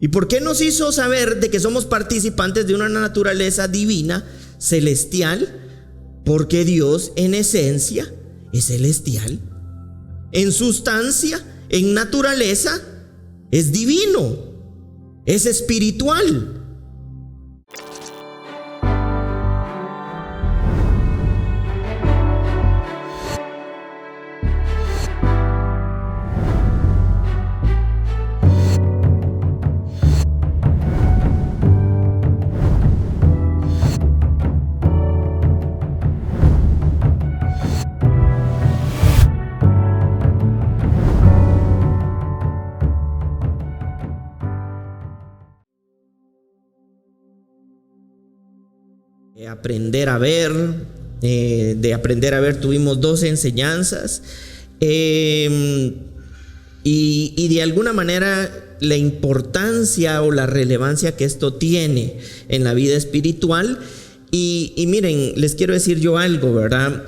¿Y por qué nos hizo saber de que somos participantes de una naturaleza divina, celestial? Porque Dios en esencia es celestial. En sustancia, en naturaleza, es divino, es espiritual. Aprender a ver, de aprender a ver tuvimos 2 enseñanzas, y de alguna manera la importancia o la relevancia que esto tiene en la vida espiritual. Y miren, les quiero decir yo algo, ¿verdad?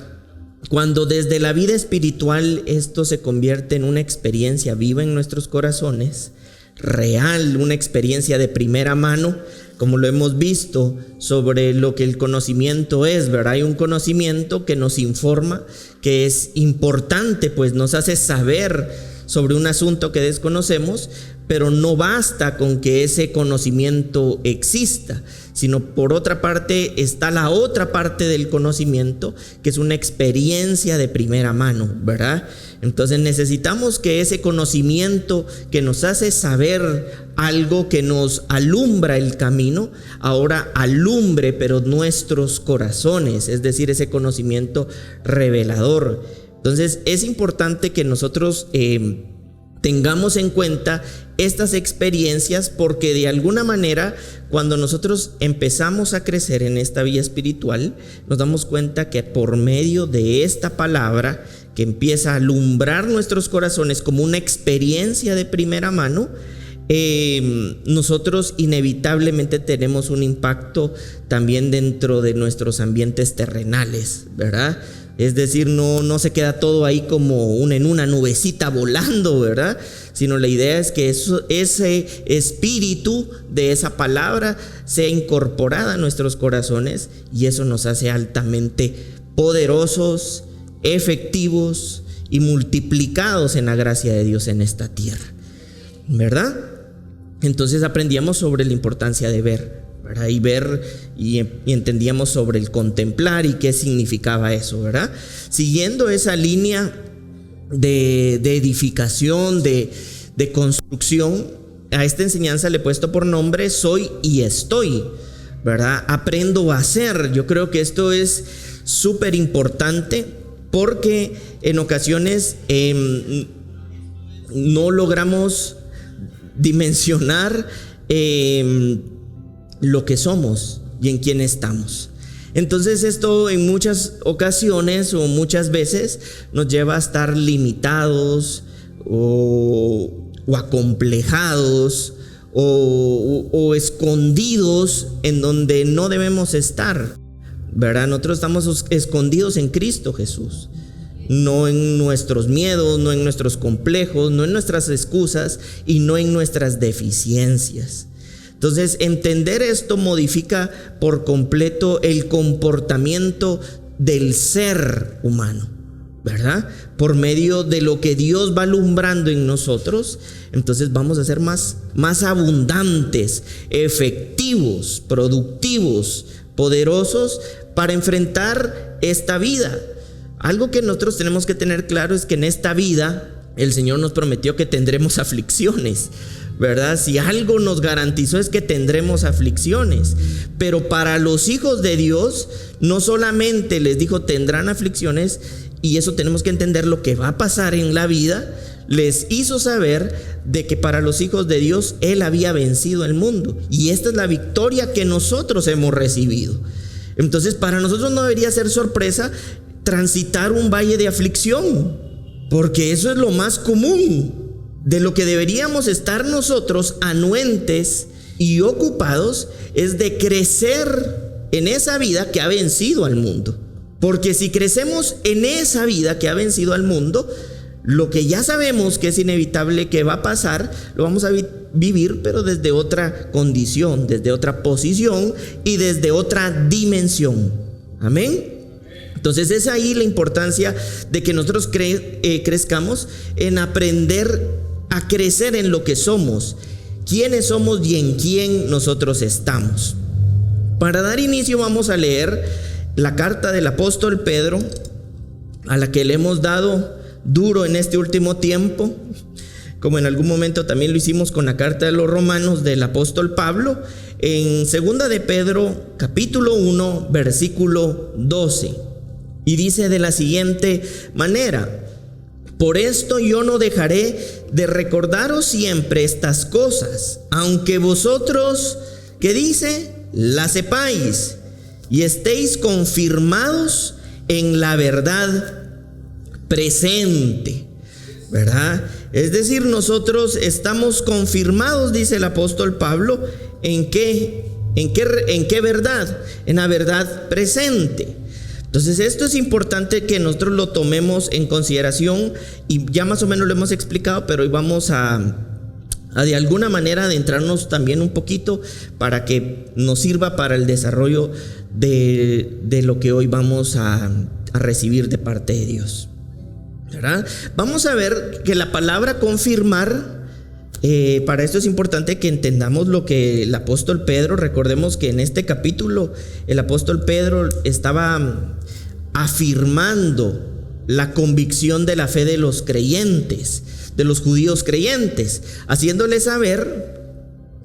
Cuando desde la vida espiritual esto se convierte en una experiencia viva en nuestros corazones, real, una experiencia de primera mano, como lo hemos visto sobre lo que el conocimiento es, ¿verdad? Hay un conocimiento que nos informa, que es importante, pues nos hace saber sobre un asunto que desconocemos, pero no basta con que ese conocimiento exista, sino por otra parte está la otra parte del conocimiento, que es una experiencia de primera mano, ¿verdad? Entonces necesitamos que ese conocimiento que nos hace saber algo, que nos alumbra el camino, ahora alumbre pero nuestros corazones, es decir, ese conocimiento revelador. Entonces es importante que nosotros tengamos en cuenta estas experiencias, porque de alguna manera cuando nosotros empezamos a crecer en esta vida espiritual, nos damos cuenta que por medio de esta palabra que empieza a alumbrar nuestros corazones como una experiencia de primera mano, nosotros inevitablemente tenemos un impacto también dentro de nuestros ambientes terrenales, ¿verdad? Es decir, no se queda todo ahí como en una nubecita volando, ¿verdad? Sino la idea es que ese espíritu de esa palabra sea incorporada a nuestros corazones, y eso nos hace altamente poderosos, efectivos y multiplicados en la gracia de Dios en esta tierra, ¿verdad? Entonces aprendíamos sobre la importancia de ver, ¿verdad? Y ver y entendíamos sobre el contemplar y qué significaba eso, ¿verdad? Siguiendo esa línea de edificación, de construcción, a esta enseñanza le he puesto por nombre Soy y Estoy, ¿verdad? Aprendo a ser. Yo creo que esto es súper importante, porque en ocasiones no logramos dimensionar lo que somos y en quién estamos. Entonces esto en muchas ocasiones o muchas veces nos lleva a estar limitados o acomplejados o escondidos en donde no debemos estar, ¿verdad? Nosotros estamos escondidos en Cristo Jesús, no en nuestros miedos, no en nuestros complejos, no en nuestras excusas y no en nuestras deficiencias. Entonces, entender esto modifica por completo el comportamiento del ser humano, ¿verdad? Por medio de lo que Dios va alumbrando en nosotros, entonces vamos a ser más abundantes, efectivos, productivos, poderosos para enfrentar esta vida. Algo que nosotros tenemos que tener claro es que en esta vida el Señor nos prometió que tendremos aflicciones, ¿verdad? Si algo nos garantizó es que tendremos aflicciones, pero para los hijos de Dios no solamente les dijo tendrán aflicciones, y eso tenemos que entender lo que va a pasar en la vida. Les hizo saber de que para los hijos de Dios Él había vencido el mundo, y esta es la victoria que nosotros hemos recibido. Entonces para nosotros no debería ser sorpresa transitar un valle de aflicción, porque eso es lo más común. De lo que deberíamos estar nosotros anuentes y ocupados es de crecer en esa vida que ha vencido al mundo. Porque si crecemos en esa vida que ha vencido al mundo, lo que ya sabemos que es inevitable que va a pasar, lo vamos a vivir, pero desde otra condición, desde otra posición y desde otra dimensión. Amén. Entonces es ahí la importancia de que nosotros crezcamos en aprender a crecer en lo que somos, quiénes somos y en quién nosotros estamos. Para dar inicio vamos a leer la carta del apóstol Pedro, a la que le hemos dado duro en este último tiempo, como en algún momento también lo hicimos con la carta de los Romanos del apóstol Pablo, en 2 de Pedro capítulo 1 versículo 12, y dice de la siguiente manera: por esto yo no dejaré de recordaros siempre estas cosas, aunque vosotros, ¿qué dice?, las sepáis y estéis confirmados en la verdad presente, ¿verdad? Es decir, nosotros estamos confirmados, dice el apóstol Pablo, ¿en qué verdad? En la verdad presente. Entonces esto es importante que nosotros lo tomemos en consideración, y ya más o menos lo hemos explicado, pero hoy vamos a de alguna manera adentrarnos también un poquito para que nos sirva para el desarrollo de lo que hoy vamos a recibir de parte de Dios, ¿verdad? Vamos a ver que la palabra confirmar, para esto es importante que entendamos lo que el apóstol Pedro, recordemos que en este capítulo el apóstol Pedro estaba afirmando la convicción de la fe de los creyentes, de los judíos creyentes, haciéndoles saber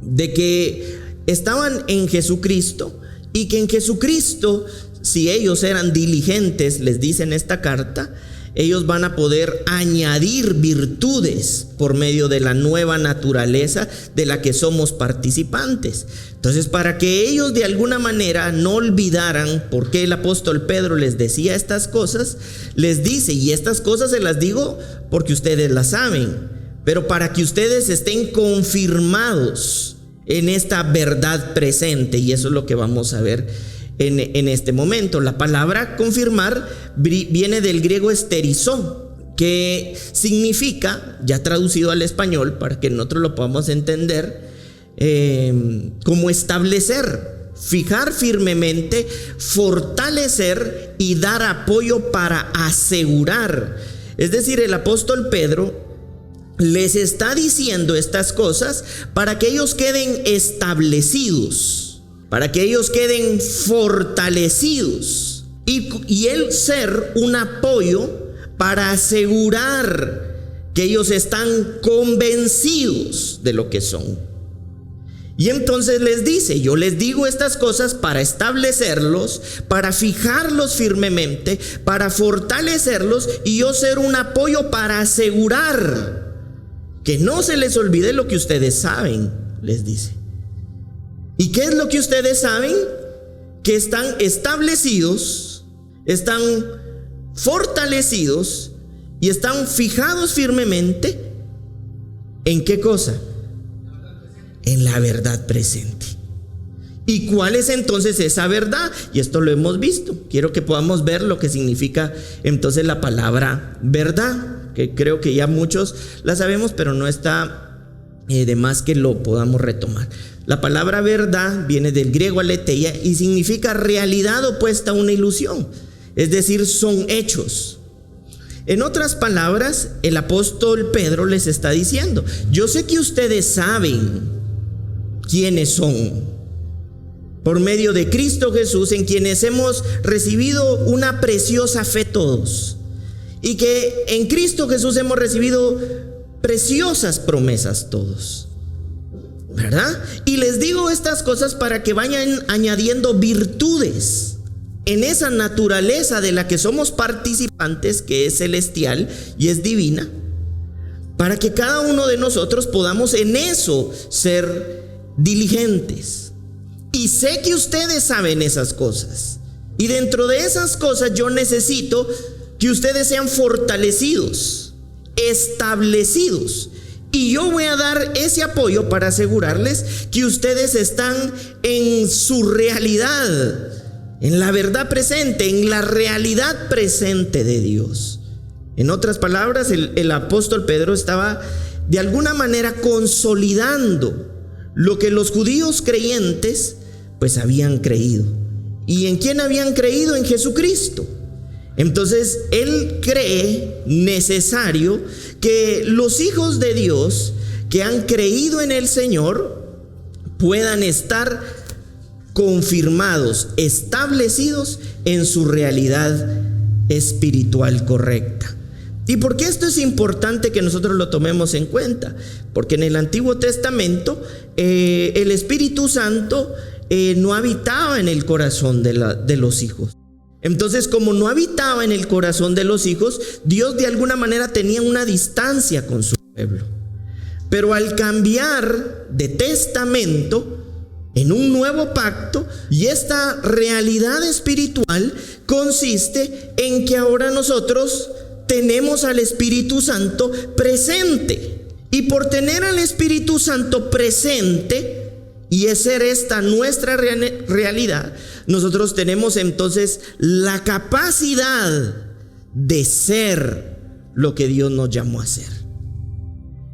de que estaban en Jesucristo y que en Jesucristo, si ellos eran diligentes, les dice en esta carta, ellos van a poder añadir virtudes por medio de la nueva naturaleza de la que somos participantes. Entonces, para que ellos de alguna manera no olvidaran por qué el apóstol Pedro les decía estas cosas, les dice: y estas cosas se las digo porque ustedes las saben, pero para que ustedes estén confirmados en esta verdad presente. Y eso es lo que vamos a ver en este momento. La palabra confirmar viene del griego esterizó, que significa, ya traducido al español para que nosotros lo podamos entender, como establecer, fijar firmemente, fortalecer y dar apoyo para asegurar. Es decir, el apóstol Pedro les está diciendo estas cosas para que ellos queden establecidos, para que ellos queden fortalecidos y el ser un apoyo para asegurar que ellos están convencidos de lo que son. Y entonces les dice: yo les digo estas cosas para establecerlos, para fijarlos firmemente, para fortalecerlos, y yo ser un apoyo para asegurar que no se les olvide lo que ustedes saben, les dice. ¿Y qué es lo que ustedes saben? Que están establecidos, están fortalecidos y están fijados firmemente. ¿En qué cosa? En la verdad presente. ¿Y cuál es entonces esa verdad? Y esto lo hemos visto. Quiero que podamos ver lo que significa entonces la palabra verdad, que creo que ya muchos la sabemos, pero no está de más que lo podamos retomar. La palabra verdad viene del griego aletheia y significa realidad opuesta a una ilusión, es decir, son hechos. En otras palabras, el apóstol Pedro les está diciendo: yo sé que ustedes saben quiénes son por medio de Cristo Jesús, en quienes hemos recibido una preciosa fe todos, y que en Cristo Jesús hemos recibido preciosas promesas todos, ¿verdad? Y les digo estas cosas para que vayan añadiendo virtudes en esa naturaleza de la que somos participantes, que es celestial y es divina, para que cada uno de nosotros podamos en eso ser diligentes. Y sé que ustedes saben esas cosas, y dentro de esas cosas yo necesito que ustedes sean fortalecidos, establecidos, y yo voy a dar ese apoyo para asegurarles que ustedes están en su realidad, en la verdad presente, en la realidad presente de Dios. En otras palabras, el apóstol Pedro estaba de alguna manera consolidando lo que los judíos creyentes pues habían creído. ¿Y en quién habían creído? En Jesucristo. Entonces él cree necesario que los hijos de Dios que han creído en el Señor puedan estar confirmados, establecidos en su realidad espiritual correcta. ¿Y por qué esto es importante que nosotros lo tomemos en cuenta? Porque en el Antiguo Testamento el Espíritu Santo no habitaba en el corazón de los hijos. Entonces, como no habitaba en el corazón de los hijos, Dios de alguna manera tenía una distancia con su pueblo. Pero al cambiar de testamento en un nuevo pacto, y esta realidad espiritual consiste en que ahora nosotros tenemos al Espíritu Santo presente. Y por tener al Espíritu Santo presente y ser esta nuestra realidad, nosotros tenemos entonces la capacidad de ser lo que Dios nos llamó a ser.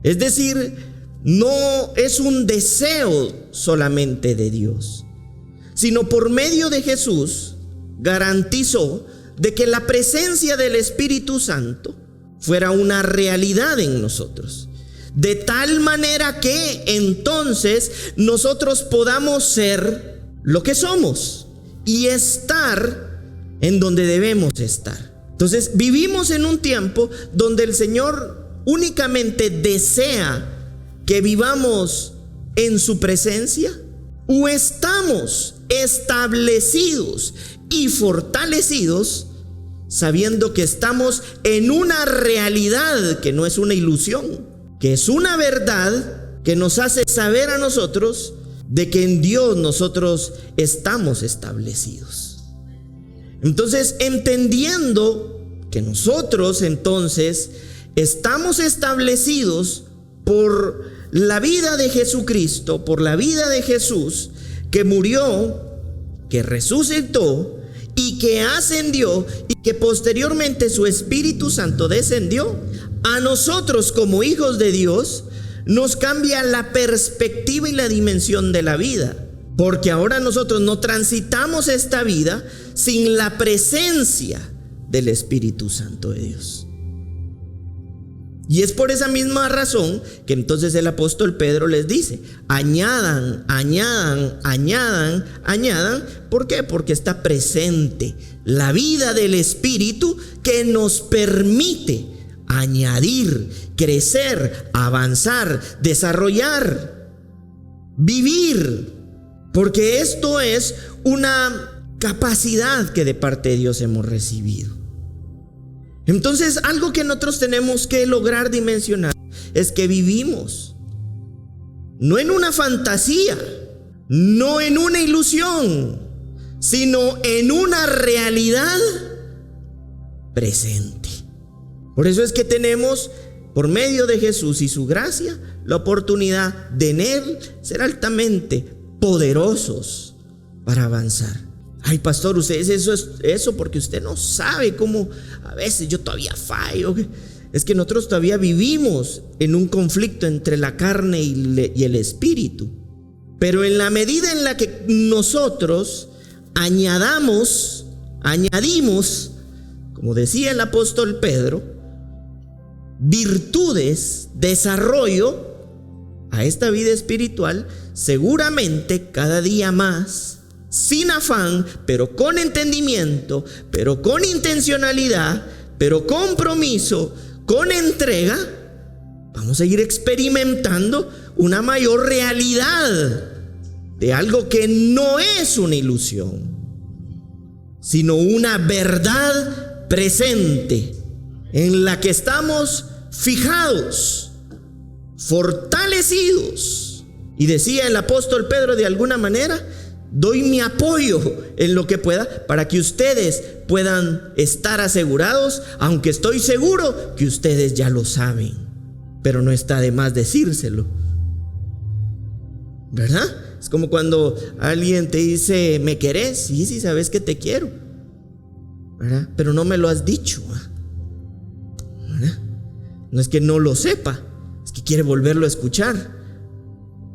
Es decir, no es un deseo solamente de Dios, sino por medio de Jesús garantizó de que la presencia del Espíritu Santo fuera una realidad en nosotros, de tal manera que entonces nosotros podamos ser lo que somos y estar en donde debemos estar. Entonces vivimos en un tiempo donde el Señor únicamente desea que vivamos en su presencia, o estamos establecidos y fortalecidos sabiendo que estamos en una realidad que no es una ilusión, que es una verdad que nos hace saber a nosotros de que en Dios nosotros estamos establecidos. Entonces, entendiendo que nosotros entonces estamos establecidos por la vida de Jesucristo, por la vida de Jesús, que murió, que resucitó y que ascendió, y que posteriormente su Espíritu Santo descendió, a nosotros como hijos de Dios nos cambia la perspectiva y la dimensión de la vida, porque ahora nosotros no transitamos esta vida sin la presencia del Espíritu Santo de Dios. Y es por esa misma razón que entonces el apóstol Pedro les dice: añadan, añadan, añadan, añadan. ¿Por qué? Porque está presente la vida del Espíritu que nos permite añadir, crecer, avanzar, desarrollar, vivir. Porque esto es una capacidad que de parte de Dios hemos recibido. Entonces, algo que nosotros tenemos que lograr dimensionar es que vivimos no en una fantasía, no en una ilusión, sino en una realidad presente. Por eso es que tenemos, por medio de Jesús y su gracia, la oportunidad de en Él ser altamente poderosos para avanzar. Ay, pastor, usted dice eso porque usted no sabe cómo a veces yo todavía fallo. Es que nosotros todavía vivimos en un conflicto entre la carne y el espíritu. Pero en la medida en la que nosotros añadimos, como decía el apóstol Pedro, virtudes, desarrollo a esta vida espiritual, seguramente cada día más, sin afán, pero con entendimiento, pero con intencionalidad, pero compromiso, con entrega, vamos a ir experimentando una mayor realidad de algo que no es una ilusión, sino una verdad presente en la que estamos fijados, fortalecidos. Y decía el apóstol Pedro, de alguna manera, doy mi apoyo en lo que pueda para que ustedes puedan estar asegurados, aunque estoy seguro que ustedes ya lo saben, pero no está de más decírselo, ¿verdad? Es como cuando alguien te dice: ¿me querés? Sí, sabes que te quiero, ¿verdad? Pero no me lo has dicho, No es que no lo sepa, es que quiere volverlo a escuchar.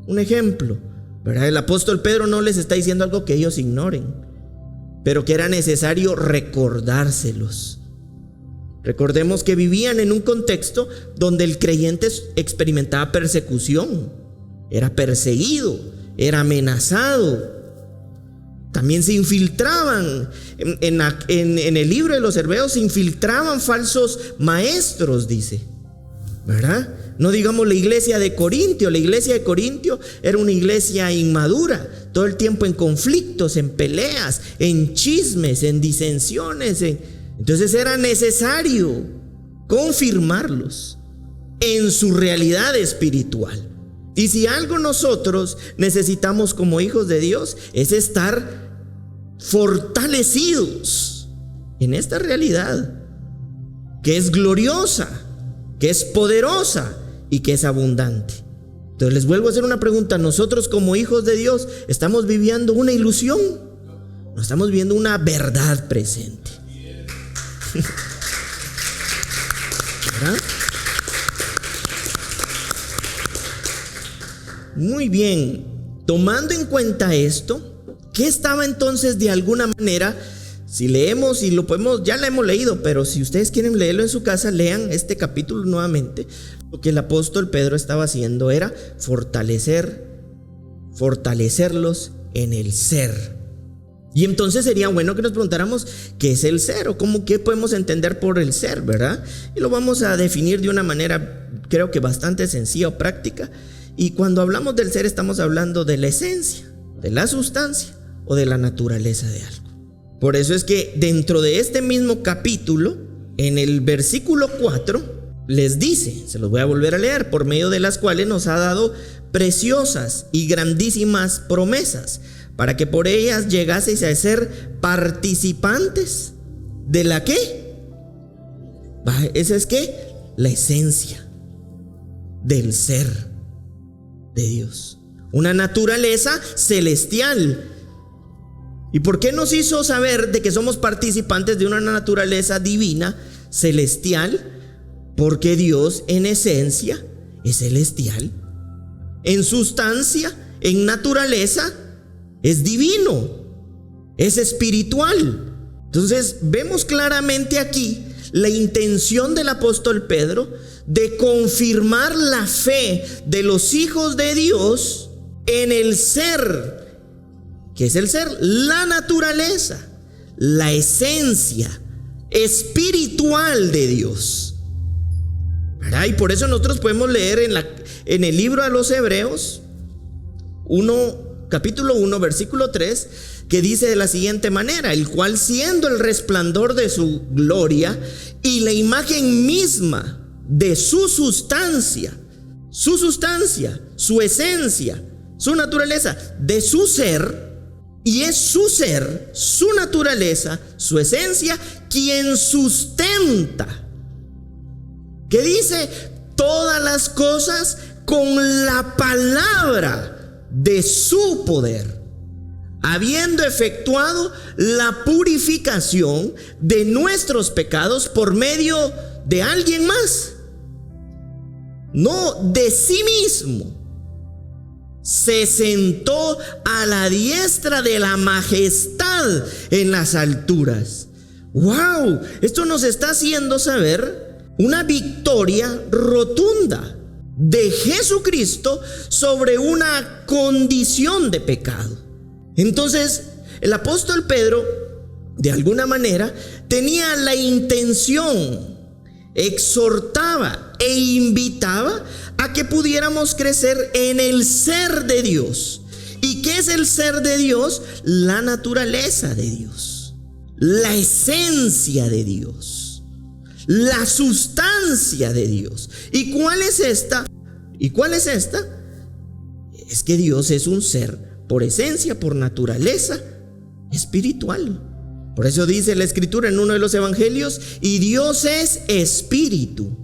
Un ejemplo, ¿verdad? El apóstol Pedro no les está diciendo algo que ellos ignoren, pero que era necesario recordárselos. Recordemos que vivían en un contexto donde el creyente experimentaba persecución, era perseguido, era amenazado. También se infiltraban en el libro de los Hebreos, se infiltraban falsos maestros, dice, ¿verdad? No digamos la iglesia de Corintio. La iglesia de Corintio era una iglesia inmadura, todo el tiempo en conflictos, en peleas, en chismes, en disensiones. Entonces era necesario confirmarlos en su realidad espiritual. Y si algo nosotros necesitamos como hijos de Dios es estar fortalecidos en esta realidad que es gloriosa, que es poderosa y que es abundante. Entonces les vuelvo a hacer una pregunta: nosotros como hijos de Dios, ¿estamos viviendo una ilusión? ¿No estamos viviendo una verdad presente? ¿Verdad? Muy bien, tomando en cuenta esto, ¿qué estaba entonces de alguna manera? Si leemos y lo podemos, ya lo hemos leído, pero si ustedes quieren leerlo en su casa, lean este capítulo nuevamente. Lo que el apóstol Pedro estaba haciendo era fortalecerlos en el ser. Y entonces sería bueno que nos preguntáramos ¿qué es el ser? O qué podemos entender por el ser, ¿verdad? Y lo vamos a definir de una manera, creo que bastante sencilla o práctica. Y cuando hablamos del ser, estamos hablando de la esencia, de la sustancia o de la naturaleza de algo. Por eso es que dentro de este mismo capítulo, en el versículo 4, les dice, se los voy a volver a leer, por medio de las cuales nos ha dado preciosas y grandísimas promesas, para que por ellas llegaseis a ser participantes de la ¿qué? Esa es ¿qué? La esencia del ser de Dios, una naturaleza celestial. ¿Y por qué nos hizo saber de que somos participantes de una naturaleza divina, celestial? Porque Dios en esencia es celestial, en sustancia, en naturaleza es divino, es espiritual. Entonces vemos claramente aquí la intención del apóstol Pedro de confirmar la fe de los hijos de Dios en el ser. ¿Qué es el ser? La naturaleza, la esencia espiritual de Dios, ¿verdad? Y por eso nosotros podemos leer en el libro a los Hebreos capítulo 1, versículo 3, que dice de la siguiente manera: el cual, siendo el resplandor de su gloria y la imagen misma de su sustancia, su esencia, su naturaleza, de su ser. Y es su ser, su naturaleza, su esencia, quien sustenta. ¿Qué dice? Todas las cosas con la palabra de su poder, habiendo efectuado la purificación de nuestros pecados por medio de alguien más, no de sí mismo. Se sentó a la diestra de la majestad en las alturas. ¡Wow! Esto nos está haciendo saber una victoria rotunda de Jesucristo sobre una condición de pecado. Entonces, el apóstol Pedro, de alguna manera, tenía la intención, exhortaba e invitaba a que pudiéramos crecer en el ser de Dios. ¿Y qué es el ser de Dios? La naturaleza de Dios, la esencia de Dios, la sustancia de Dios. ¿Y cuál es esta? Es que Dios es un ser por esencia, por naturaleza espiritual. Por eso dice la escritura en uno de los evangelios: y Dios es espíritu.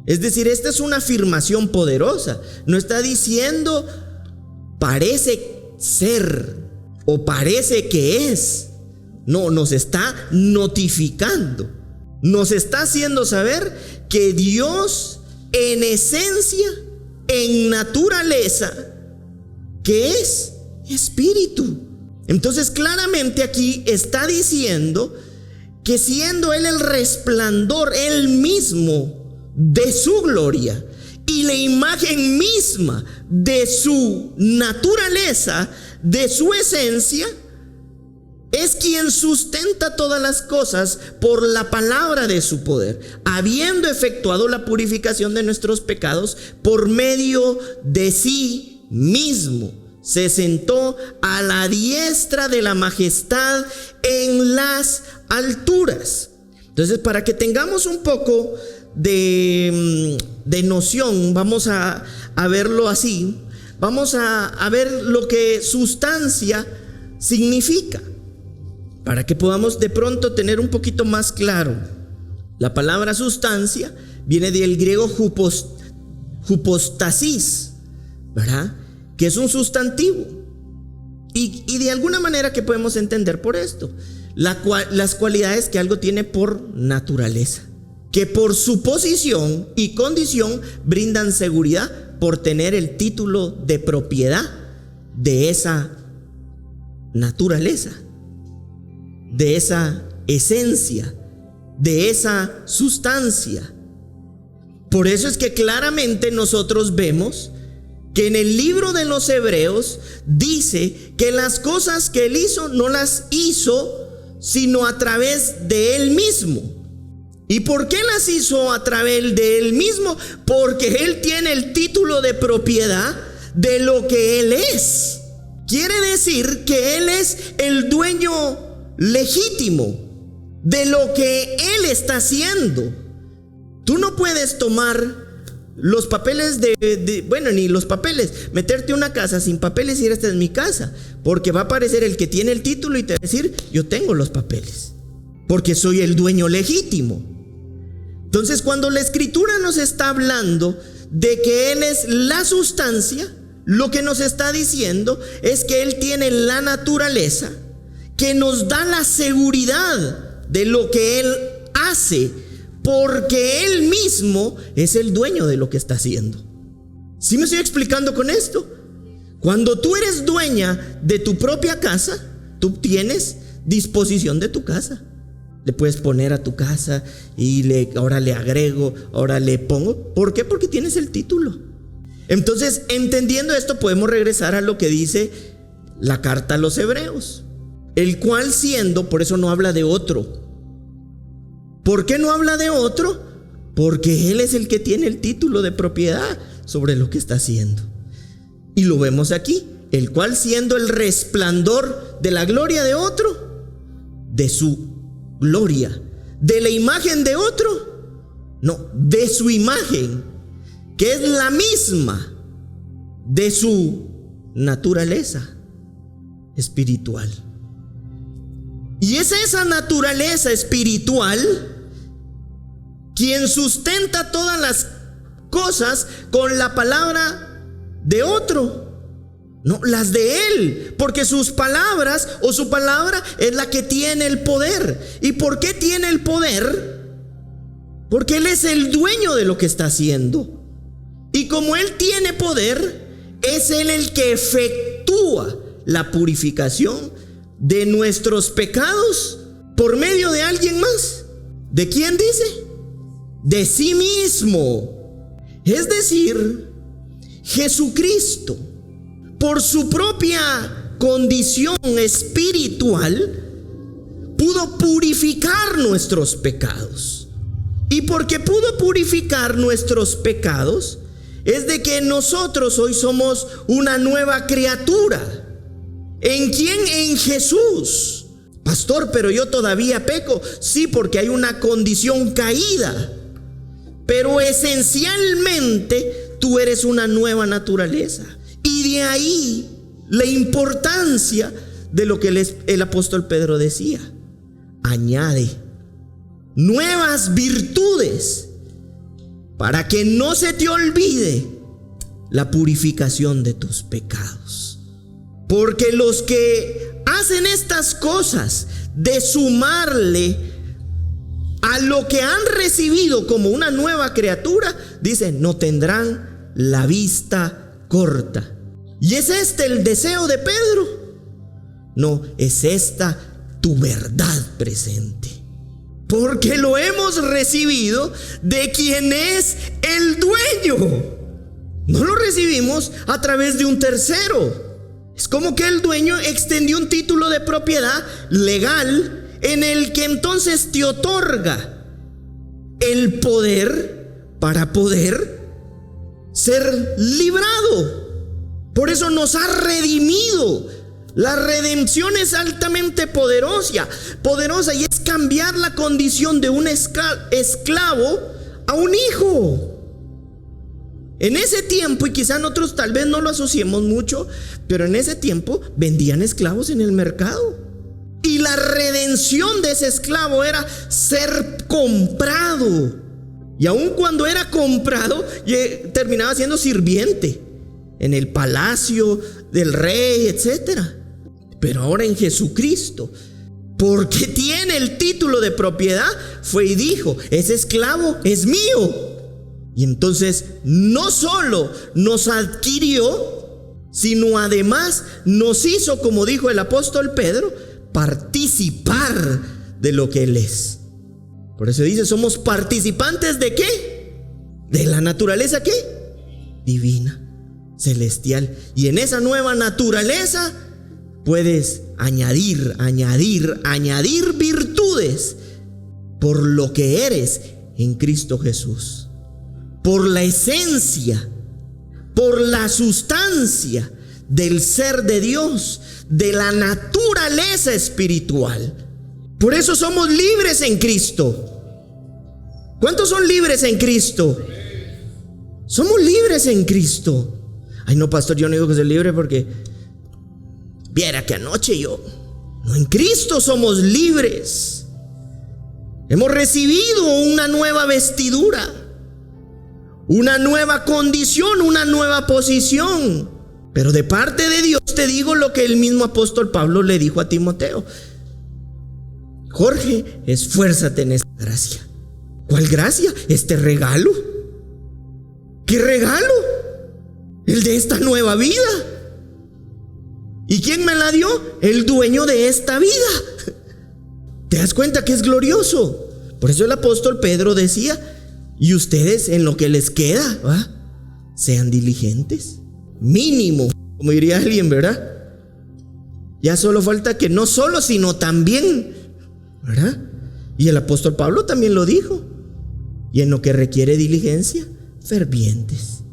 Es decir, esta es una afirmación poderosa. No está diciendo parece ser o parece que es. No, nos está notificando. Nos está haciendo saber que Dios en esencia, en naturaleza, que es espíritu. Entonces claramente aquí está diciendo que siendo Él el resplandor, Él mismo, de su gloria y la imagen misma de su naturaleza, de su esencia, es quien sustenta todas las cosas por la palabra de su poder, habiendo efectuado la purificación de nuestros pecados por medio de sí mismo. Se sentó a la diestra de la majestad en las alturas. Entonces, para que tengamos un poco de noción, vamos a verlo así. Vamos a ver lo que sustancia significa, para que podamos de pronto tener un poquito más claro. La palabra sustancia viene del griego hypostasis, ¿verdad? Que es un sustantivo. Y de alguna manera, ¿qué podemos entender por esto? Las cualidades que algo tiene por naturaleza, que por su posición y condición brindan seguridad por tener el título de propiedad de esa naturaleza, de esa esencia, de esa sustancia. Por eso es que claramente nosotros vemos que en el libro de los Hebreos dice que las cosas que Él hizo no las hizo sino a través de Él mismo. ¿Y por qué las hizo a través de Él mismo? Porque Él tiene el título de propiedad de lo que Él es. Quiere decir que Él es el dueño legítimo de lo que Él está haciendo. Tú no puedes tomar los papeles ni los papeles, meterte a una casa sin papeles y decir esta es mi casa, porque va a aparecer el que tiene el título y te va a decir yo tengo los papeles, porque soy el dueño legítimo. Entonces, cuando la escritura nos está hablando de que Él es la sustancia, lo que nos está diciendo es que Él tiene la naturaleza que nos da la seguridad de lo que Él hace, porque Él mismo es el dueño de lo que está haciendo. ¿Sí me estoy explicando con esto? Cuando tú eres dueña de tu propia casa, tú tienes disposición de tu casa. Le puedes poner a tu casa y ahora le agrego, ahora le pongo. ¿Por qué? Porque tienes el título. Entonces, entendiendo esto, podemos regresar a lo que dice la carta a los Hebreos, el cual siendo, por eso no habla de otro. ¿Por qué no habla de otro? Porque Él es el que tiene el título de propiedad sobre lo que está haciendo. Y lo vemos aquí, el cual siendo el resplandor de la gloria de otro, de su gloria, de la imagen de otro, no, de su imagen, que es la misma de su naturaleza espiritual. Y es esa naturaleza espiritual quien sustenta todas las cosas con la palabra de otro, no las de Él, porque sus palabras o su palabra es la que tiene el poder. ¿Y por qué tiene el poder? Porque Él es el dueño de lo que está haciendo. Y como Él tiene poder, es Él el que efectúa la purificación de nuestros pecados por medio de alguien más. ¿De quién dice? De sí mismo. Es decir, Jesucristo, por su propia condición espiritual, pudo purificar nuestros pecados. Y porque pudo purificar nuestros pecados, es de que nosotros hoy somos una nueva criatura. ¿En quién? En Jesús. Pastor, pero yo todavía peco. Sí, porque hay una condición caída. Pero esencialmente tú eres una nueva naturaleza. Y de ahí la importancia de lo que el apóstol Pedro decía. Añade nuevas virtudes para que no se te olvide la purificación de tus pecados. Porque los que hacen estas cosas de sumarle a lo que han recibido como una nueva criatura, dice, no tendrán la vista corta. ¿Y es este el deseo de Pedro? No, es esta tu verdad presente. Porque lo hemos recibido de quien es el dueño. No lo recibimos a través de un tercero. Es como que el dueño extendió un título de propiedad legal en el que entonces te otorga el poder para poder ser librado. Por eso nos ha redimido. La redención es altamente poderosa y es cambiar la condición de un esclavo a un hijo. En ese tiempo, y quizá nosotros tal vez no lo asociemos mucho, pero en ese tiempo vendían esclavos en el mercado. Y la redención de ese esclavo era ser comprado. Y aun cuando era comprado, terminaba siendo sirviente en el palacio del rey, etcétera. Pero ahora en Jesucristo, porque tiene el título de propiedad, fue y dijo, ese esclavo es mío. Y entonces no solo nos adquirió, sino además nos hizo, como dijo el apóstol Pedro, participar de lo que Él es. Por eso dice, somos participantes ¿de qué? De la naturaleza ¿qué? Divina, celestial. Y en esa nueva naturaleza puedes añadir virtudes por lo que eres en Cristo Jesús. Por la esencia, por la sustancia del ser de Dios, de la naturaleza espiritual. Por eso somos libres en Cristo. ¿Cuántos son libres en Cristo? Somos libres en Cristo. Ay, no, pastor, yo no digo que soy libre porque viera que anoche no, en Cristo somos libres. Hemos recibido una nueva vestidura, una nueva condición, una nueva posición. Pero de parte de Dios te digo lo que el mismo apóstol Pablo le dijo a Timoteo: Jorge, esfuérzate en esta gracia. ¿Cuál gracia? Este regalo. ¿Qué regalo? El de esta nueva vida. ¿Y quién me la dio? El dueño de esta vida. ¿Te das cuenta que es glorioso? Por eso el apóstol Pedro decía: y ustedes en lo que les queda, ¿va? Sean diligentes. Mínimo, como diría alguien, ¿verdad? Ya solo falta que no solo, sino también, ¿verdad? Y el apóstol Pablo también lo dijo. Y en lo que requiere diligencia, fervientes.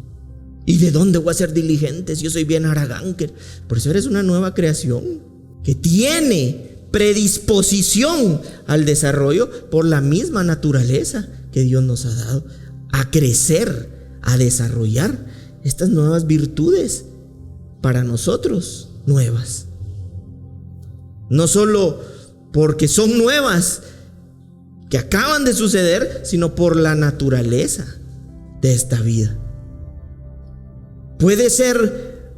¿Y de dónde voy a ser diligentes? Yo soy bien haragán. Por eso eres una nueva creación que tiene predisposición al desarrollo por la misma naturaleza que Dios nos ha dado, a crecer, a desarrollar estas nuevas virtudes para nosotros nuevas. No solo porque son nuevas, que acaban de suceder, sino por la naturaleza de esta vida. ¿Puede ser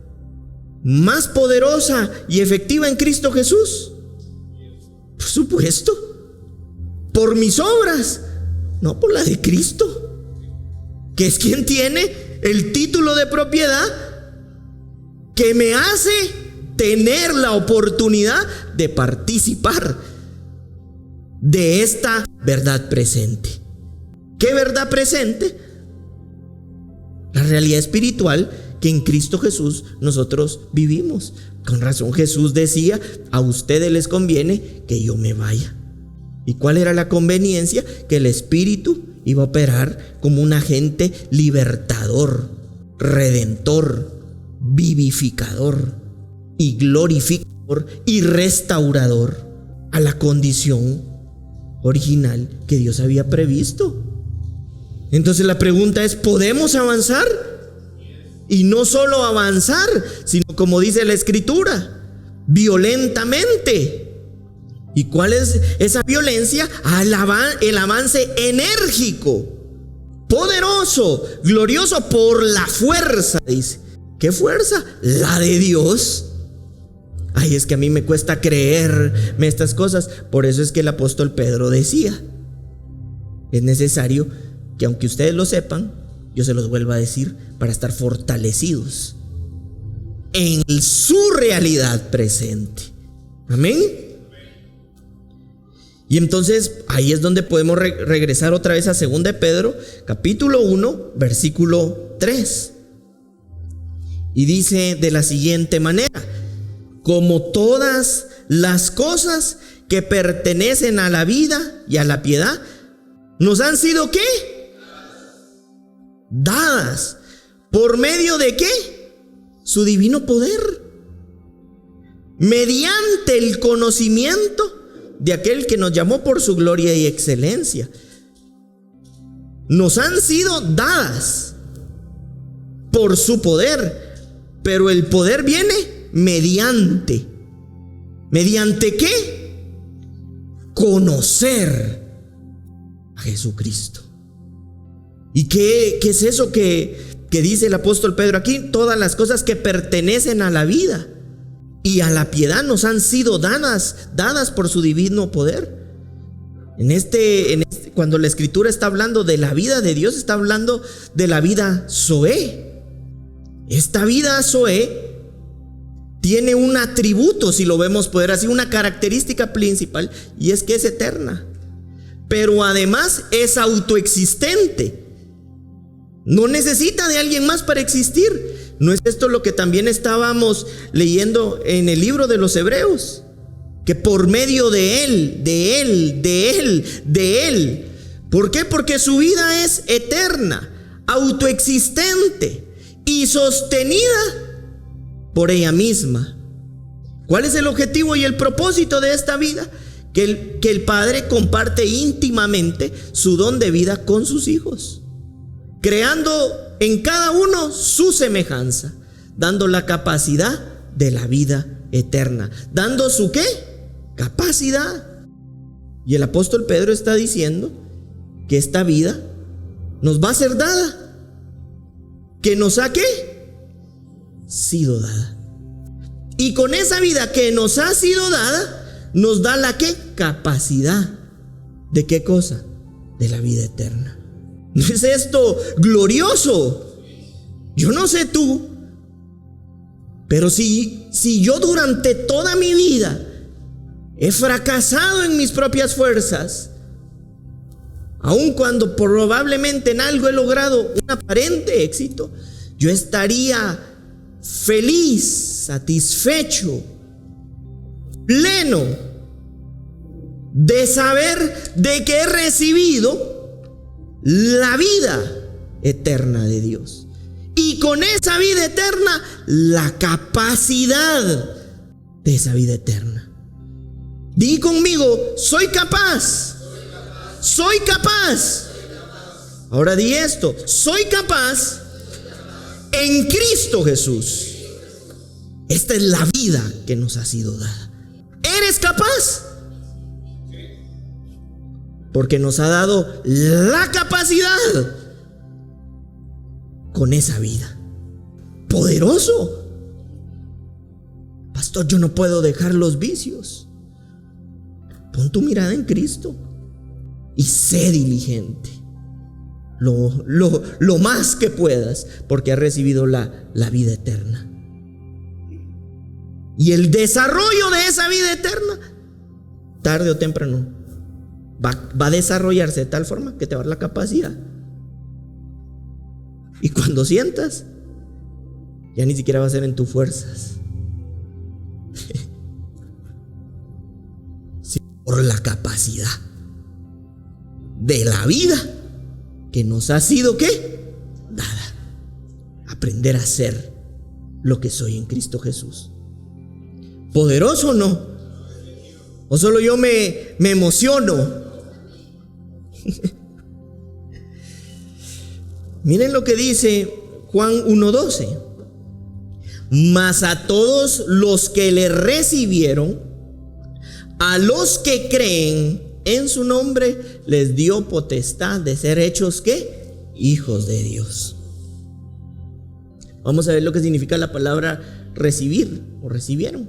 más poderosa y efectiva en Cristo Jesús? Por supuesto. ¿Por mis obras? No, por la de Cristo, que es quien tiene el título de propiedad que me hace tener la oportunidad de participar de esta verdad presente. ¿Qué verdad presente? La realidad espiritual que en Cristo Jesús nosotros vivimos. Con razón Jesús decía: a ustedes les conviene que yo me vaya. ¿Y cuál era la conveniencia? Que el Espíritu iba a operar como un agente libertador, redentor, vivificador y glorificador y restaurador a la condición original que Dios había previsto. Entonces la pregunta es: ¿podemos avanzar? Y no solo avanzar, sino, como dice la Escritura, violentamente. ¿Y cuál es esa violencia? El avance enérgico, poderoso, glorioso por la fuerza, dice. ¿Qué fuerza? La de Dios. Ay, es que a mí me cuesta creerme estas cosas. Por eso es que el apóstol Pedro decía: es necesario que, aunque ustedes lo sepan, yo se los vuelvo a decir, para estar fortalecidos en su realidad presente. Amén. Y entonces ahí es donde podemos regresar otra vez a 2 de Pedro, capítulo 1, versículo 3. Y dice de la siguiente manera: como todas las cosas que pertenecen a la vida y a la piedad nos han sido ¿qué? Dadas. ¿Por medio de qué? Su divino poder, mediante el conocimiento de aquel que nos llamó por su gloria y excelencia. Nos han sido dadas por su poder, pero el poder viene mediante ¿qué? Conocer a Jesucristo. ¿Y qué es eso que dice el apóstol Pedro aquí? Todas las cosas que pertenecen a la vida y a la piedad nos han sido dadas por su divino poder. Cuando la escritura está hablando de la vida de Dios, está hablando de la vida Zoé. Esta vida Zoé tiene un atributo, si lo vemos poder así, una característica principal, y es que es eterna, pero además es autoexistente. No necesita de alguien más para existir. ¿No es esto lo que también estábamos leyendo en el libro de los Hebreos? Que por medio de Él. ¿Por qué? Porque su vida es eterna, autoexistente y sostenida por ella misma. ¿Cuál es el objetivo y el propósito de esta vida? Que el Padre comparte íntimamente su don de vida con sus hijos, creando en cada uno su semejanza, dando la capacidad de la vida eterna. ¿Dando su qué? Capacidad. Y el apóstol Pedro está diciendo que esta vida nos va a ser dada. ¿Que nos ha qué? Sido dada. Y con esa vida que nos ha sido dada, nos da la qué? Capacidad. ¿De qué cosa? De la vida eterna. ¿No es esto glorioso? Yo no sé tú, pero si yo durante toda mi vida he fracasado en mis propias fuerzas, aun cuando probablemente en algo he logrado un aparente éxito, yo estaría feliz, satisfecho, pleno de saber de que he recibido la vida eterna de Dios, y con esa vida eterna la capacidad de esa vida eterna. Di conmigo: soy capaz. Soy capaz. Ahora di esto: soy capaz en Cristo Jesús. Esta es la vida que nos ha sido dada. ¿Eres capaz? Porque nos ha dado la capacidad con esa vida. Poderoso. Pastor, yo no puedo dejar los vicios. Pon tu mirada en Cristo y sé diligente lo más que puedas, porque has recibido la vida eterna. Y el desarrollo de esa vida eterna, tarde o temprano, va a desarrollarse de tal forma que te va a dar la capacidad. Y cuando sientas, ya ni siquiera va a ser en tus fuerzas, sino por la capacidad de la vida que nos ha sido ¿qué? Dada. Aprender a ser lo que soy en Cristo Jesús. ¿Poderoso o no? ¿O solo yo me emociono? Miren lo que dice Juan 1:12. Mas a todos los que le recibieron, a los que creen en su nombre, les dio potestad de ser hechos ¿qué? Hijos de Dios. Vamos a ver lo que significa la palabra recibir o recibieron.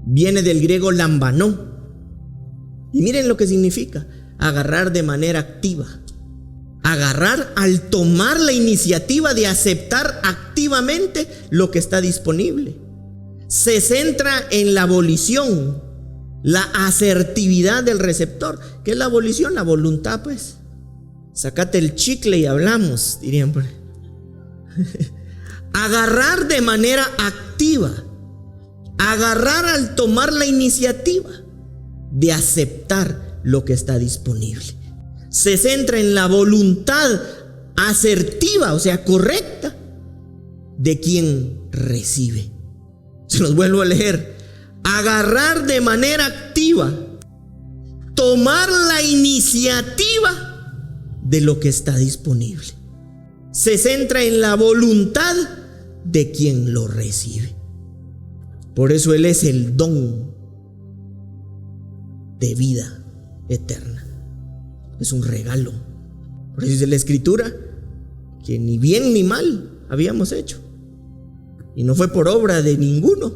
Viene del griego lambanó. Y miren lo que significa: agarrar de manera activa. Agarrar al tomar la iniciativa de aceptar activamente lo que está disponible. Se centra en la abolición, la asertividad del receptor. ¿Qué es la abolición? La voluntad, pues. Sácate el chicle y hablamos, dirían por ahí. Agarrar de manera activa. Agarrar al tomar la iniciativa de aceptar lo que está disponible. Se centra en la voluntad asertiva, o sea, correcta, de quien recibe. Se los vuelvo a leer. Agarrar de manera activa, tomar la iniciativa de lo que está disponible. Se centra en la voluntad de quien lo recibe. Por eso Él es el don de vida eterna. Es un regalo. Por eso dice la Escritura que ni bien ni mal habíamos hecho. Y no fue por obra de ninguno,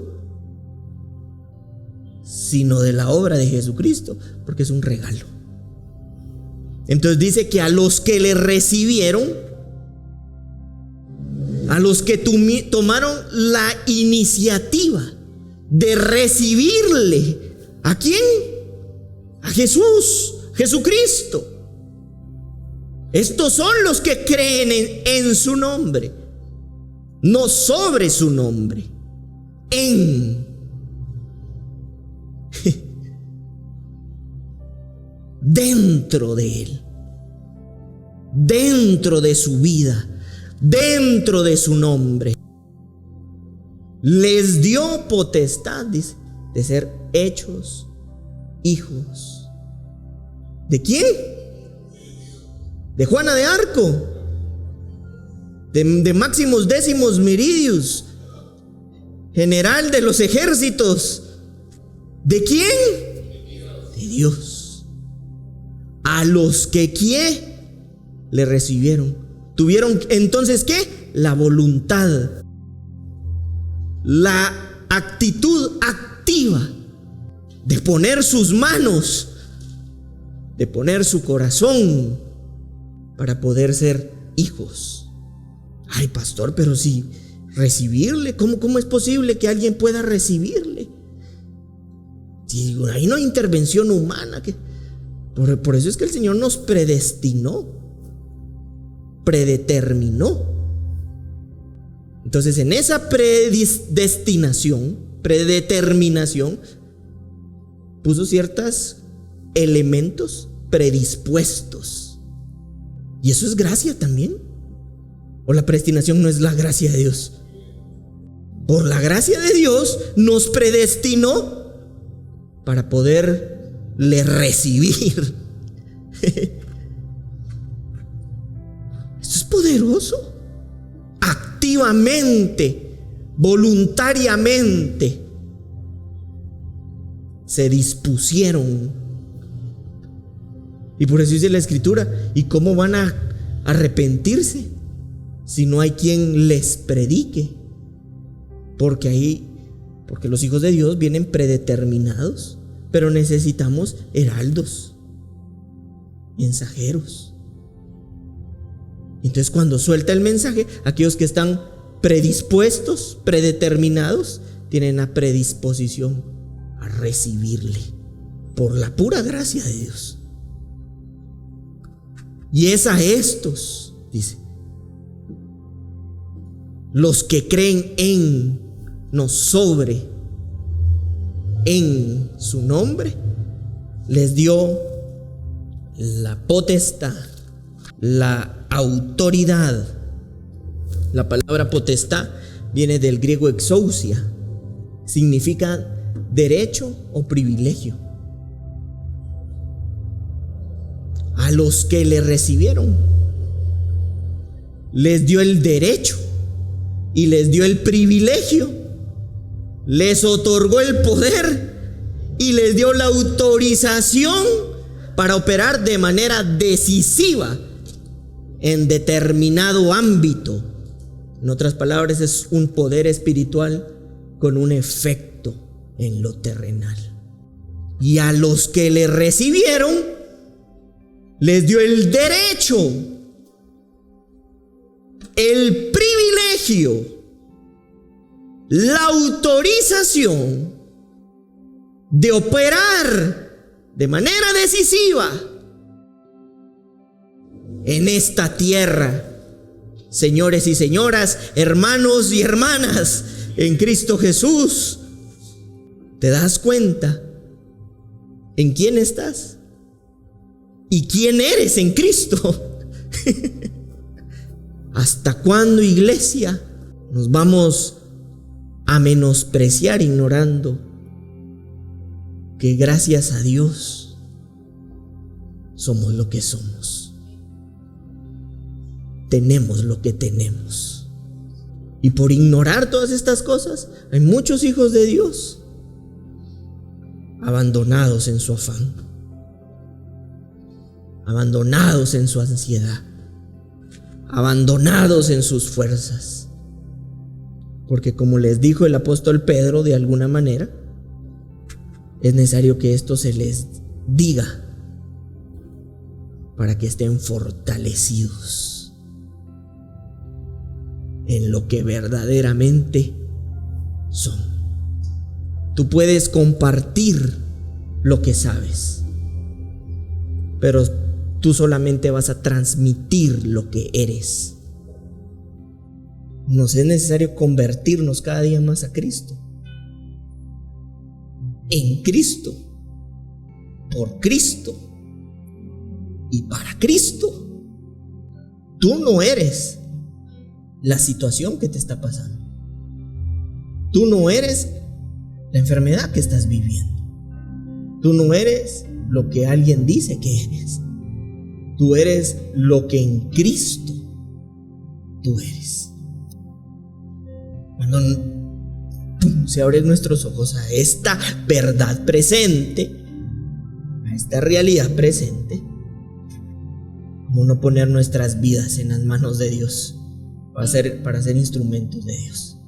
sino de la obra de Jesucristo, porque es un regalo. Entonces dice que a los que le recibieron, a los que tomaron la iniciativa de recibirle, ¿a quién? A Jesús, Jesucristo. Estos son los que creen en su nombre, no sobre su nombre, dentro de Él, dentro de su vida, dentro de su nombre. Les dio potestad, dice, de ser hechos hijos. ¿De quién? De Juana de Arco, de Máximos Décimos Meridius, general de los ejércitos. ¿De quién? De Dios. A los que le recibieron. Tuvieron entonces ¿qué? La voluntad, la actitud activa de poner sus manos, de poner su corazón para poder ser hijos. Ay, pastor, pero si recibirle, ¿cómo es posible que alguien pueda recibirle? Si ahí no hay intervención humana. Por eso es que el Señor nos predeterminó. Entonces, en esa predeterminación, puso ciertos elementos predispuestos. Y eso es gracia también. ¿O la predestinación no es la gracia de Dios? Por la gracia de Dios nos predestinó para poderle recibir. Esto es poderoso. Activamente, voluntariamente se dispusieron. Y por eso dice la Escritura: ¿y cómo van a arrepentirse si no hay quien les predique? Porque los hijos de Dios vienen predeterminados, pero necesitamos heraldos, mensajeros. Entonces, cuando suelta el mensaje, aquellos que están predispuestos, predeterminados, tienen la predisposición a recibirle por la pura gracia de Dios. Y es a estos, dice, los que creen en, no sobre, en su nombre, les dio la potestad, la autoridad. La palabra potestad viene del griego exousia, significa derecho o privilegio. A los que le recibieron les dio el derecho y les dio el privilegio, les otorgó el poder y les dio la autorización para operar de manera decisiva en determinado ámbito. En otras palabras, es un poder espiritual con un efecto en lo terrenal. Y a los que le recibieron, les dio el derecho, el privilegio, la autorización de operar de manera decisiva en esta tierra. Señores y señoras, hermanos y hermanas en Cristo Jesús, ¿te das cuenta en quién estás? ¿Y quién eres en Cristo? ¿Hasta cuándo, iglesia, nos vamos a menospreciar ignorando que gracias a Dios somos lo que somos? Tenemos lo que tenemos. Y por ignorar todas estas cosas, hay muchos hijos de Dios abandonados en su afán, abandonados en su ansiedad, abandonados en sus fuerzas. Porque como les dijo el apóstol Pedro, de alguna manera, es necesario que esto se les diga para que estén fortalecidos en lo que verdaderamente son. Tú puedes compartir lo que sabes, pero tú solamente vas a transmitir lo que eres. Nos es necesario convertirnos cada día más a Cristo, en Cristo, por Cristo y para Cristo. Tú no eres la situación que te está pasando. Tú no eres la enfermedad que estás viviendo. Tú no eres lo que alguien dice que eres. Tú eres lo que en Cristo tú eres. Cuando se abren nuestros ojos a esta verdad presente, a esta realidad presente, ¿cómo no poner nuestras vidas en las manos de Dios para ser instrumentos de Dios?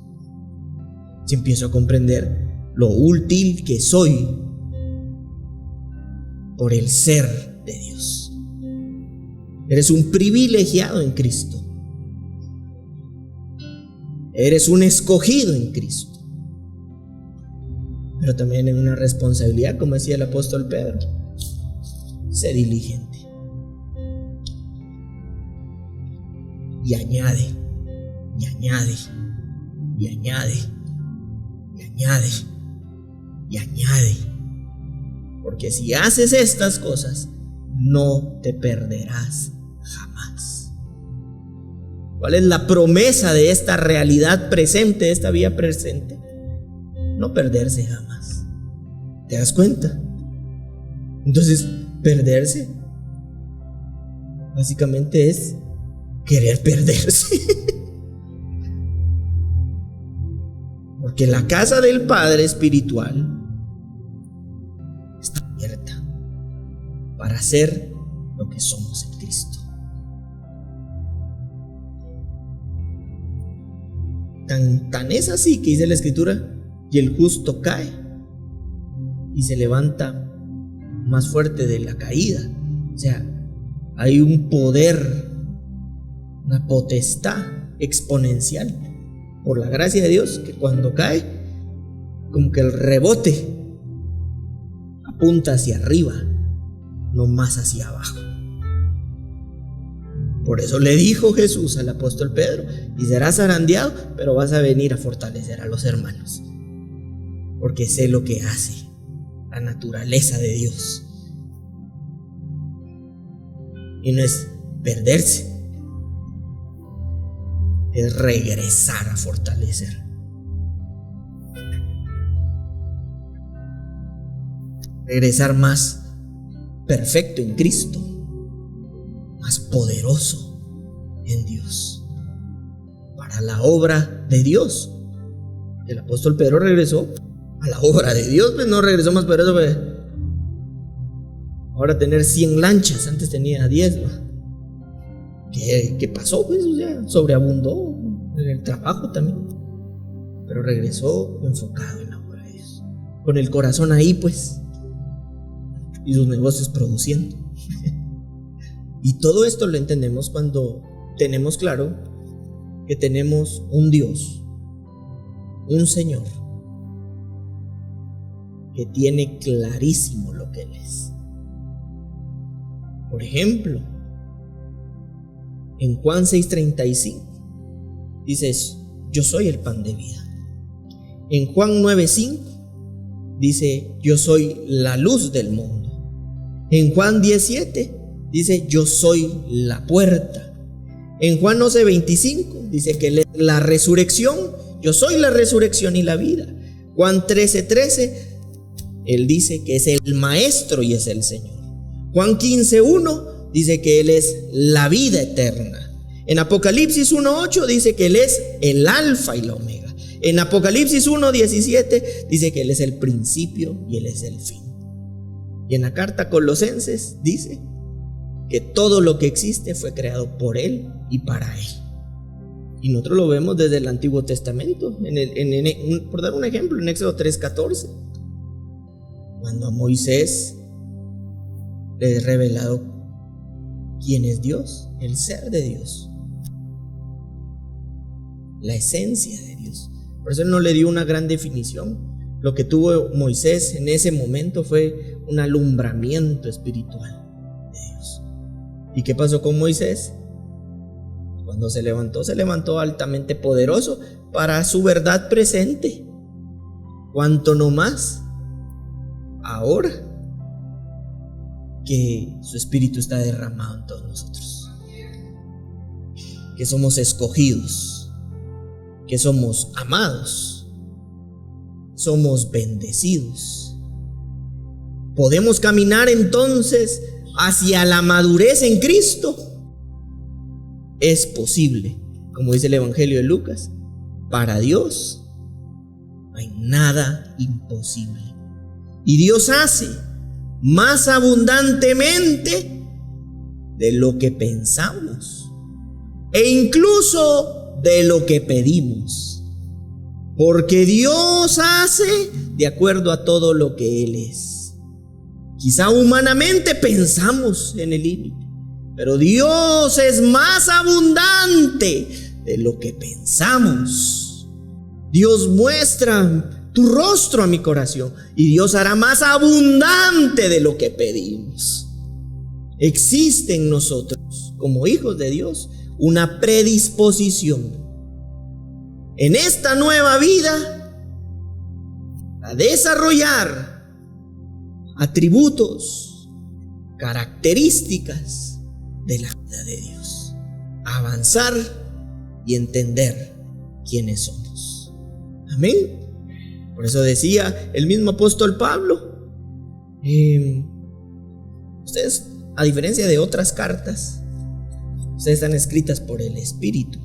Si empiezo a comprender lo útil que soy por el ser de Dios. Eres un privilegiado en Cristo. Eres un escogido en Cristo. Pero también hay una responsabilidad, como decía el apóstol Pedro. Sé diligente. Y añade, y añade, y añade, y añade, y añade. Porque si haces estas cosas, no te perderás jamás. ¿Cuál es la promesa de esta realidad presente, de esta vida presente? No perderse jamás. ¿Te das cuenta? Entonces, perderse básicamente es querer perderse. Porque la casa del Padre espiritual está abierta para ser lo que somos en Cristo. Tan es así que dice la Escritura: y el justo cae y se levanta más fuerte de la caída. O sea, hay un poder, una potestad exponencial por la gracia de Dios, que cuando cae, como que el rebote apunta hacia arriba, no más hacia abajo. Por eso le dijo Jesús al apóstol Pedro: y serás zarandeado, pero vas a venir a fortalecer a los hermanos, porque sé lo que hace la naturaleza de Dios. Y no es perderse, es regresar a fortalecer. Regresar más perfecto en Cristo, más poderoso en Dios, para la obra de Dios. El apóstol Pedro regresó a la obra de Dios, pues no regresó más poderoso. Pues ahora tener 100 lanchas, antes tenía 10, ¿no? ¿Qué pasó? Pues, o sea, sobreabundó en el trabajo también, pero regresó enfocado en la obra de Dios, con el corazón ahí, pues, y sus negocios produciendo. Y todo esto lo entendemos cuando tenemos claro que tenemos un Dios, un Señor, que tiene clarísimo lo que Él es. Por ejemplo, en Juan 6:35 dice eso: yo soy el pan de vida. En Juan 9:5 dice: yo soy la luz del mundo. En Juan 10:7 dice: yo soy la puerta. En Juan 11:25 dice que Él es la resurrección. Yo soy la resurrección y la vida. Juan 13:13 Él dice que es el maestro y es el Señor. Juan 15:1 dice que Él es la vida eterna. En Apocalipsis 1:8 dice que Él es el alfa y la omega. En Apocalipsis 1:17 dice que Él es el principio y Él es el fin. Y en la carta a Colosenses dice que todo lo que existe fue creado por Él y para Él. Y nosotros lo vemos desde el Antiguo Testamento. Por dar un ejemplo, en Éxodo 3:14, cuando a Moisés le es revelado quién es Dios, el ser de Dios, la esencia de Dios. Por eso Él no le dio una gran definición. Lo que tuvo Moisés en ese momento fue un alumbramiento espiritual de Dios. ¿Y qué pasó con Moisés? Cuando se levantó altamente poderoso para su verdad presente. Cuanto no más ahora que su espíritu está derramado en todos nosotros, que somos escogidos, que somos amados, somos bendecidos. Podemos caminar entonces hacia la madurez en Cristo. Es posible, como dice el Evangelio de Lucas: para Dios no hay nada imposible. Y Dios hace más abundantemente de lo que pensamos e incluso de lo que pedimos, porque Dios hace de acuerdo a todo lo que Él es. Quizá humanamente pensamos en el límite, pero Dios es más abundante de lo que pensamos. Dios muestra tu rostro a mi corazón y Dios hará más abundante de lo que pedimos. Existe en nosotros, como hijos de Dios, una predisposición en esta nueva vida a desarrollar atributos, características de la vida de Dios, avanzar y entender quiénes somos. Amén. Por eso decía el mismo apóstol Pablo, ustedes, a diferencia de otras cartas, ustedes están escritas por el Espíritu,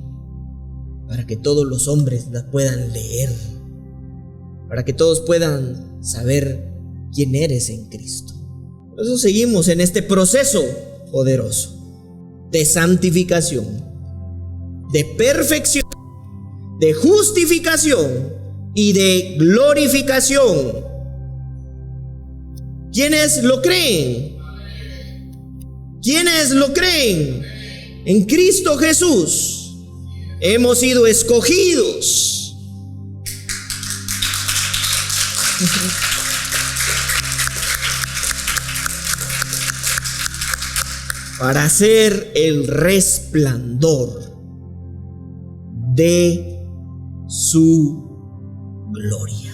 para que todos los hombres las puedan leer, para que todos puedan saber quién eres en Cristo. Por eso seguimos en este proceso poderoso de santificación, de perfección, de justificación y de glorificación. ¿Quiénes lo creen? ¿Quiénes lo creen? En Cristo Jesús hemos sido escogidos para ser el resplandor de su gloria.